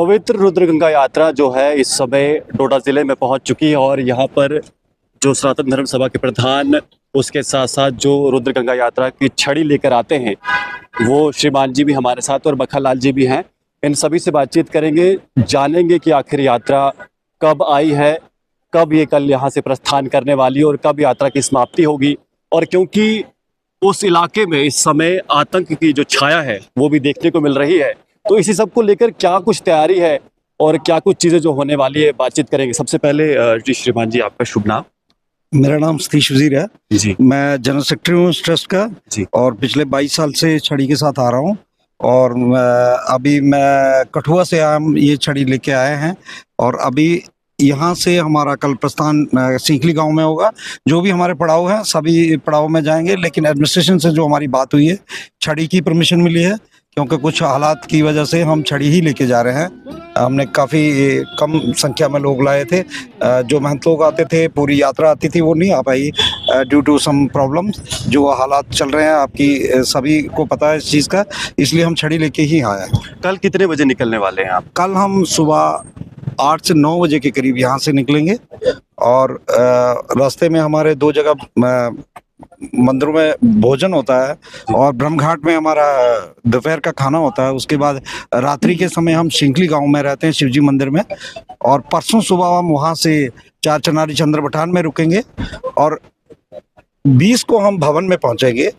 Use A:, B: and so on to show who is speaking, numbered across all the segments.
A: पवित्र रुद्रगंगा यात्रा जो है इस समय डोडा ज़िले में पहुंच चुकी है और यहाँ पर जो सनातन धर्म सभा के प्रधान, उसके साथ साथ जो रुद्रगंगा यात्रा की छड़ी लेकर आते हैं, वो श्रीमान जी भी हमारे साथ और मक्खनलाल जी भी हैं। इन सभी से बातचीत करेंगे, जानेंगे कि आखिर यात्रा कब आई है, कब ये कल यहाँ से प्रस्थान करने वाली है और कब यात्रा की समाप्ति होगी। और क्योंकि उस इलाके में इस समय आतंक की जो छाया है वो भी देखने को मिल रही है, तो इसी सब को लेकर क्या कुछ तैयारी है और क्या कुछ चीज़ें जो होने वाली है बातचीत करेंगे। सबसे पहले जी श्रीमान जी, आपका शुभ नाम?
B: मेरा नाम सतीश वजीर है
A: जी।
B: मैं जनरल सेक्रेटरी हूँ इस ट्रस्ट का
A: जी।
B: और पिछले 22 साल से छड़ी के साथ आ रहा हूँ। और अभी मैं कठुआ से हम ये छड़ी लेके आए हैं और अभी यहाँ से हमारा कल प्रस्थान सीखली गांव में होगा। जो भी हमारे पड़ाव हैं सभी पड़ाव में जाएंगे, लेकिन एडमिनिस्ट्रेशन से जो हमारी बात हुई है, छड़ी की परमिशन मिली है क्योंकि कुछ हालात की वजह से हम छड़ी ही लेके जा रहे हैं। हमने काफ़ी कम संख्या में लोग लाए थे, जो महंत लोग आते थे, पूरी यात्रा आती थी, वो नहीं आ पाई ड्यू टू सम प्रॉब्लम्स। जो हालात चल रहे हैं आपकी सभी को पता है इस चीज़ का, इसलिए हम छड़ी लेके ही आए हैं।
A: कल कितने बजे निकलने वाले हैं आप?
B: कल हम सुबह 8 से 9 बजे के करीब यहाँ से निकलेंगे और रास्ते में हमारे 2 जगह मंदिरों में भोजन होता है और ब्रह्म घाट में हमारा दोपहर का खाना होता है। उसके बाद रात्रि के समय हम शिंखली गांव में रहते हैं शिवजी मंदिर में, और परसों सुबह हम वहाँ से चार चनारी चंद्र बठान में रुकेंगे और 20 को हम भवन में पहुँचेंगे,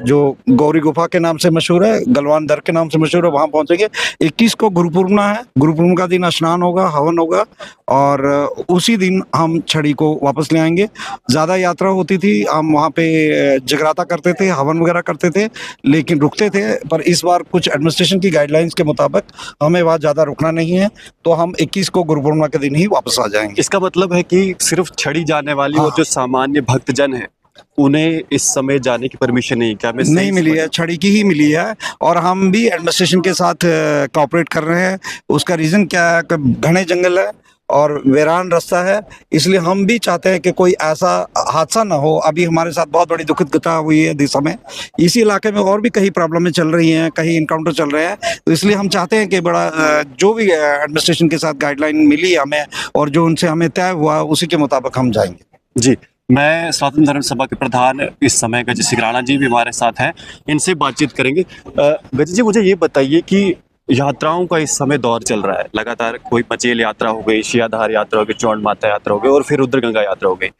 B: जो गौरी गुफा के नाम से मशहूर है, गलवान दर के नाम से मशहूर है, वहाँ पहुँचेंगे। 21 को गुरु पूर्णिमा है, गुरु पूर्णिमा का दिन स्नान होगा, हवन होगा और उसी दिन हम छड़ी को वापस ले आएंगे। ज़्यादा यात्रा होती थी, हम वहाँ पे जगराता करते थे, हवन वगैरह करते थे, लेकिन रुकते थे। पर इस बार कुछ एडमिनिस्ट्रेशन की गाइडलाइंस के मुताबिक हमें वहाँ ज़्यादा रुकना नहीं है, तो हम 21 को गुरु पूर्णिमा के दिन ही वापस आ जाएंगे।
A: इसका मतलब है कि सिर्फ छड़ी जाने वाली और जो सामान्य भक्तजन है उन्हें इस समय जाने की परमिशन नहीं, क्या मैं
B: नहीं मिली है, छड़ी की ही मिली है। और हम भी एडमिनिस्ट्रेशन के साथ कोऑपरेट कर रहे हैं। उसका रीज़न क्या है कि घने जंगल है और वीरान रास्ता है, इसलिए हम भी चाहते हैं कि कोई ऐसा हादसा ना हो। अभी हमारे साथ बहुत बड़ी दुखद घटना हुई है दिशा में, इसी इलाके में और भी कई प्रॉब्लमें चल रही हैं, कहीं इनकाउंटर चल रहे हैं, तो इसलिए हम चाहते हैं कि बड़ा जो भी एडमिनिस्ट्रेशन के साथ गाइडलाइन मिली हमें और जो उनसे हमें तय हुआ उसी के मुताबिक हम जाएंगे।
A: जी। मैं सनातन धर्म सभा के प्रधान इस समय गज सिंह राणा जी भी हमारे साथ हैं, इनसे बातचीत करेंगे। गज जी, मुझे ये बताइए कि यात्राओं का इस समय दौर चल रहा है, लगातार कोई मचेल यात्रा हो गई, शियाधार यात्रा हो गई, चौंड माता यात्रा हो गई और फिर रुद्रगंगा यात्रा हो गई।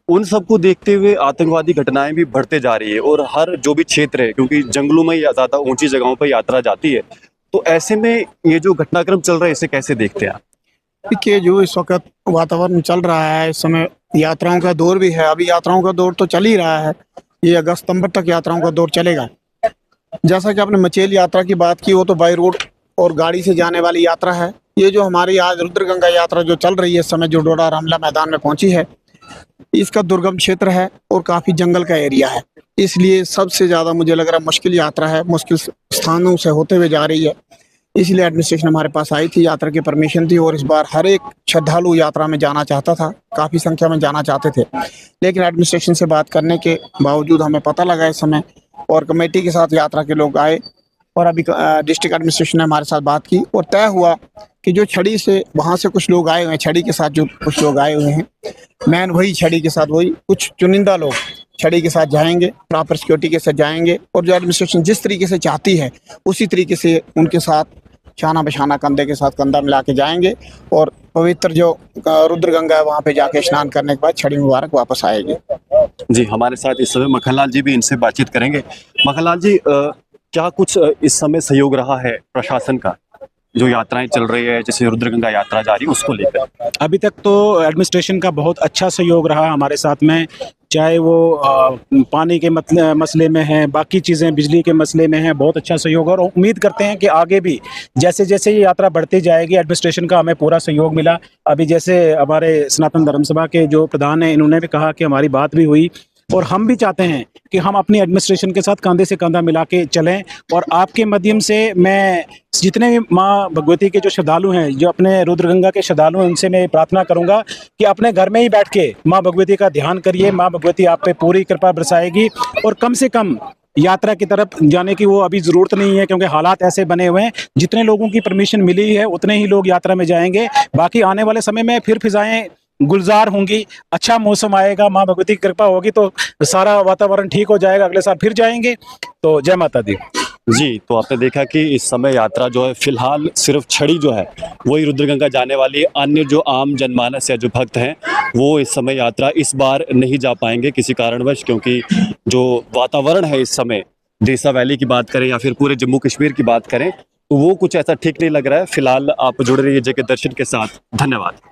A: उन सबको देखते हुए आतंकवादी घटनाएं भी बढ़ते जा रही है और हर जो भी क्षेत्र है, क्योंकि जंगलों में या ज़्यादा ऊंची जगहों पर यात्रा जाती है, तो ऐसे में ये जो घटनाक्रम चल रहा है इसे कैसे देखते हैं आप?
C: देखिए, जो इस वक्त वातावरण चल रहा है, इस समय यात्राओं का दौर भी है। अभी यात्राओं का दौर तो चल ही रहा है, ये अगस्त सितंबर तक यात्राओं का दौर चलेगा। जैसा कि आपने मचेल यात्रा की बात की, वो तो बाई रोड और गाड़ी से जाने वाली यात्रा है। ये जो हमारी आज रुद्रगंगा यात्रा जो चल रही है इस समय, जो डोडा रामला मैदान में पहुंची है, इसका दुर्गम क्षेत्र है और काफ़ी जंगल का एरिया है, इसलिए सबसे ज़्यादा मुझे लग रहा है मुश्किल यात्रा है, मुश्किल स्थानों से होते हुए जा रही है। इसलिए एडमिनिस्ट्रेशन हमारे पास आई थी, यात्रा की परमिशन थी और इस बार हर एक श्रद्धालु यात्रा में जाना चाहता था, काफ़ी संख्या में जाना चाहते थे, लेकिन एडमिनिस्ट्रेशन से बात करने के बावजूद हमें पता लगा इस समय और कमेटी के साथ यात्रा के लोग आए और अभी डिस्ट्रिक्ट एडमिनिस्ट्रेशन ने हमारे साथ बात की और तय हुआ कि जो छड़ी से वहाँ से कुछ लोग आए हुए हैं, छड़ी के साथ जो कुछ लोग आए हुए हैं, मैन वही छड़ी के साथ वही कुछ चुनिंदा लोग छड़ी के साथ जाएंगे, प्रॉपर सिक्योरिटी के साथ जाएंगे और जो एडमिनिस्ट्रेशन जिस तरीके से चाहती है उसी तरीके से उनके साथ शाना बशाना कंधे के साथ कंधा मिला के जाएंगे और पवित्र जो रुद्रगंगा है वहाँ पे जाके स्नान करने के बाद छड़ी मुबारक वापस आएगी।
A: जी, हमारे साथ इस समय मक्खनलाल जी भी, इनसे बातचीत करेंगे। मक्खनलाल जी, क्या कुछ इस समय सहयोग रहा है प्रशासन का, जो यात्राएं चल रही है, जैसे रुद्रगंगा यात्रा जा रही है उसको लेकर?
D: अभी तक तो एडमिनिस्ट्रेशन का बहुत अच्छा सहयोग रहा हमारे साथ में, चाहे वो पानी के मसले में है, बाकी चीज़ें बिजली के मसले में है, बहुत अच्छा सहयोग। और उम्मीद करते हैं कि आगे भी जैसे जैसे ये यात्रा बढ़ती जाएगी, एडमिनिस्ट्रेशन का हमें पूरा सहयोग मिला। अभी जैसे हमारे सनातन धर्म सभा के जो प्रधान हैं, इन्होंने भी कहा कि हमारी बात भी हुई और हम भी चाहते हैं कि हम अपनी एडमिनिस्ट्रेशन के साथ कंधे से कंधा मिला के चलें। और आपके माध्यम से मैं जितने भी माँ भगवती के जो श्रद्धालु हैं, जो अपने रुद्रगंगा के श्रद्धालु हैं, उनसे मैं प्रार्थना करूंगा कि अपने घर में ही बैठ के माँ भगवती का ध्यान करिए। माँ भगवती आप पे पूरी कृपा बरसाएगी और कम से कम यात्रा की तरफ जाने की वो अभी ज़रूरत नहीं है, क्योंकि हालात ऐसे बने हुए हैं जितने लोगों की परमिशन मिली है उतने ही लोग यात्रा में जाएंगे। बाकी आने वाले समय में फिर फिजाएं गुलजार होंगी, अच्छा मौसम आएगा, माँ भगवती की कृपा होगी तो सारा वातावरण ठीक हो जाएगा, अगले साल फिर जाएंगे। तो जय माता दी।
A: जी, तो आपने देखा कि इस समय यात्रा जो है फिलहाल सिर्फ छड़ी जो है वही रुद्रगंगा जाने वाली है। अन्य जो आम जनमानस या जो भक्त हैं वो इस समय यात्रा इस बार नहीं जा पाएंगे किसी कारणवश, क्योंकि जो वातावरण है इस समय देसा वैली की बात करें या फिर पूरे जम्मू कश्मीर की बात करें तो वो कुछ ऐसा ठीक नहीं लग रहा है। फिलहाल आप जुड़े रहिए जय के दर्शन के साथ। धन्यवाद।